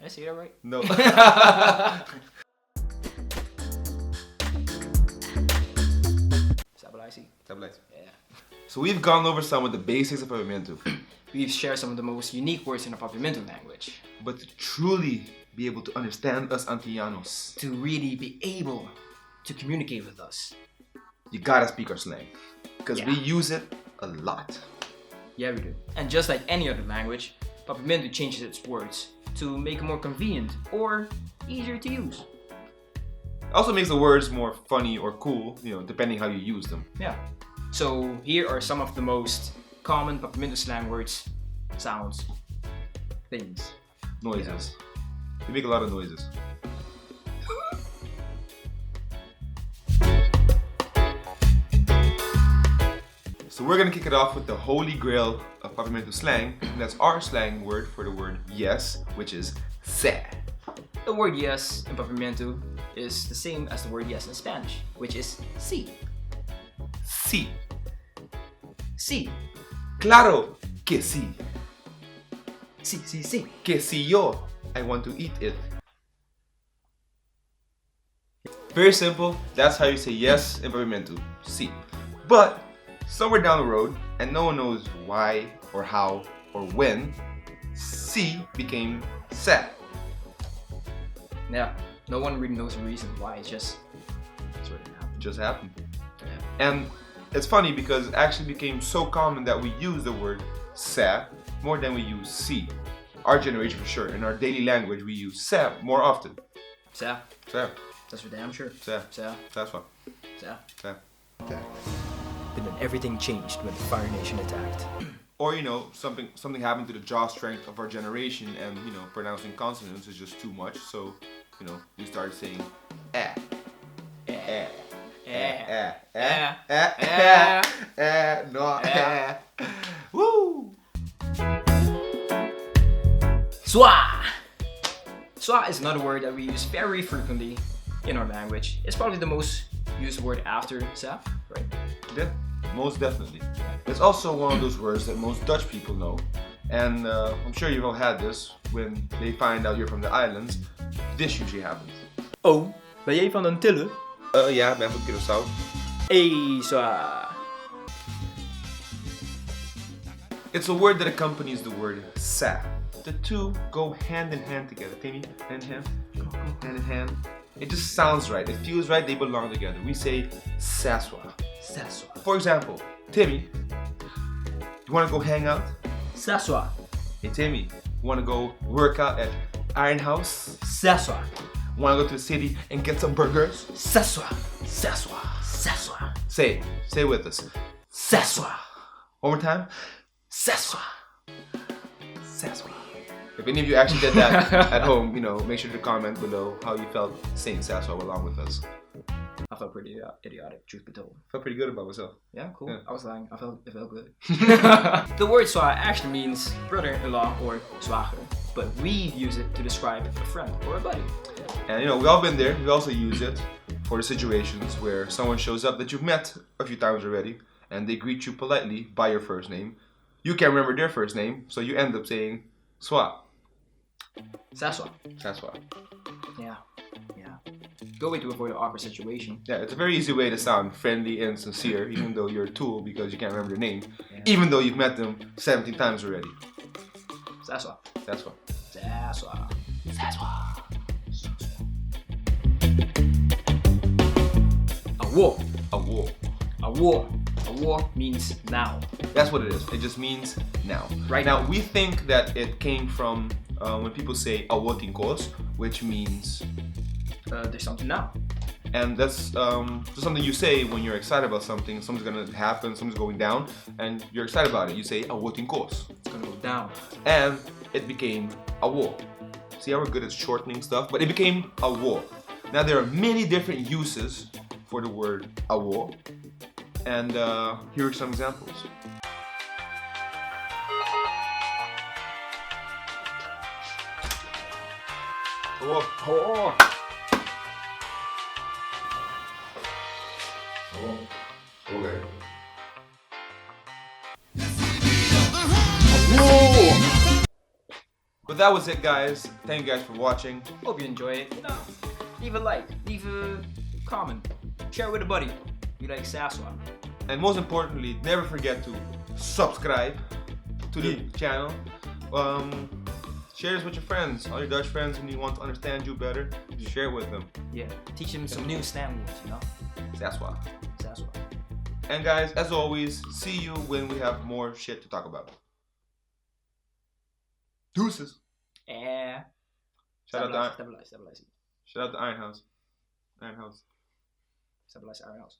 Did I say that right? No. Stabilize. Yeah. So we've gone over some of the basics of Papiamentu. We've shared some of the most unique words in the Papiamentu language. But to truly be able to understand us Antianos, To really be able to communicate with us. you gotta speak our slang. Because Yeah. we use it a lot. Yeah, we do. And just like any other language, Papiamentu changes its words to make it more convenient or easier to use. Also makes the words more funny or cool, depending how you use them. Yeah. So here are some of the most common Papiamentu slang words, sounds, things. Noises. We make a lot of noises. So we're gonna kick it off with the holy grail of Papiamentu slang, and that's our slang word for the word yes, which is se. The word yes in Papiamentu is the same as the word yes in Spanish, which is sí. Sí. Sí. Claro que sí. Sí. Que si yo, I want to eat it. Very simple, that's how you say yes in Papiamentu, sí. But somewhere down the road, and no one knows why or how or when, sí became se. Yeah. No one really knows the reason why. It's just sort of happened. Just happened. Yeah. And it's funny because it actually became so common that we use the word se more than we use si. Our generation for sure. In our daily language we use se more often. Se. Se. That's for damn sure. Se. Se. That's why. Se. Se. Okay. But then everything changed when the Fire Nation attacked. Or something happened to the jaw strength of our generation and pronouncing consonants is just too much, so we started saying eh. No. Woo! Swa! Swa is another word that we use very frequently in our language. It's probably the most used word after se, right? Yeah, most definitely. It's also one of those words that most Dutch people know. And I'm sure you've all had this when they find out you're from the islands. This usually happens. Oh, ben jij van Antillen? Ja, ik ben van Curaçao. Hey, Swa! It's a word that accompanies the word sa. The two go hand in hand together. Timmy, hand in hand. Go hand in hand. It just sounds right. It feels right. They belong together. We say saswa. Saswa. For example, Timmy, you want to go hang out? Saswa. Hey Timmy, you want to go work out at Iron House? Saswa. Want to go to the city and get some burgers? Saswa. Saswa. Saswa. Say with us. Saswa. One more time. Saswa. Saswa. If any of you actually did that at home, make sure to comment below how you felt saying Saswa along with us. I felt pretty idiotic, truth be told. Felt pretty good about myself. Yeah, cool. Yeah. I was lying. It felt good. The word swa actually means brother-in-law or zwager, but we use it to describe a friend or a buddy. And we've all been there. We also use it for the situations where someone shows up that you've met a few times already and they greet you politely by your first name. You can't remember their first name, so you end up saying swa. Saswa. Saswa. Yeah. Good way to avoid an awkward situation. Yeah, it's a very easy way to sound friendly and sincere, even though you're a tool because you can't remember their name, Yeah. even though you've met them 17 times already. Saswa. That's why. Saswa. Awo. Awo means now. That's what it is. It just means now. Right now, we think that it came from when people say awotinkos, which means, There's something now. and that's just something you say when you're excited about something. Something's gonna happen, something's going down, and you're excited about it. You say awotinkos, It's gonna go down. and it became awo. See how we're good at shortening stuff, but it became awo. Now there are many different uses for the word awo, and here are some examples. Awo. Okay. But that was it, guys. Thank you guys for watching. Hope you enjoy it. Leave a like, leave a comment, share with a buddy. You like Saswa. And most importantly, never forget to subscribe to the channel. Share this with your friends, all your Dutch friends, when you want to understand you better. Share it with them. Yeah, teach them some new slang words, you know? Saswa. Saswa. And guys, as always, see you when we have more shit to talk about. Deuces. Shout out to Stabilize. Shout out to Iron House. Stabilize Iron House.